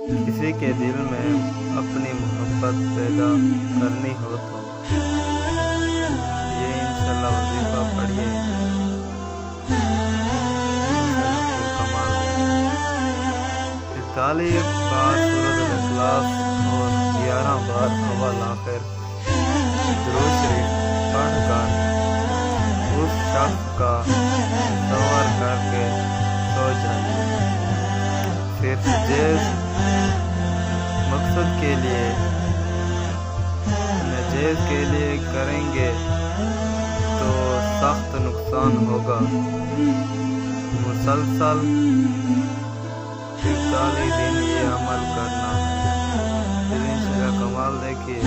किसी के दिल में अपनी मोहब्बत पैदा करनी हो तो ये इंशाल्लाह वजीफा पढ़िए, इंशाल्लाह कमाल देगा। 41 बार सूरत इखलास और 11 बार अव्वल आखिर दुरूद शरीफ पढ़कर उस शख्स का तसव्वुर करके सो जाइए। फिर जिस मकसद के लिए नजायज़ के लिए करेंगे तो सख्त नुकसान होगा। मुसलसल 41 दिन ये अमल करना है, फिर इंशाल्लाह कमाल देखिए।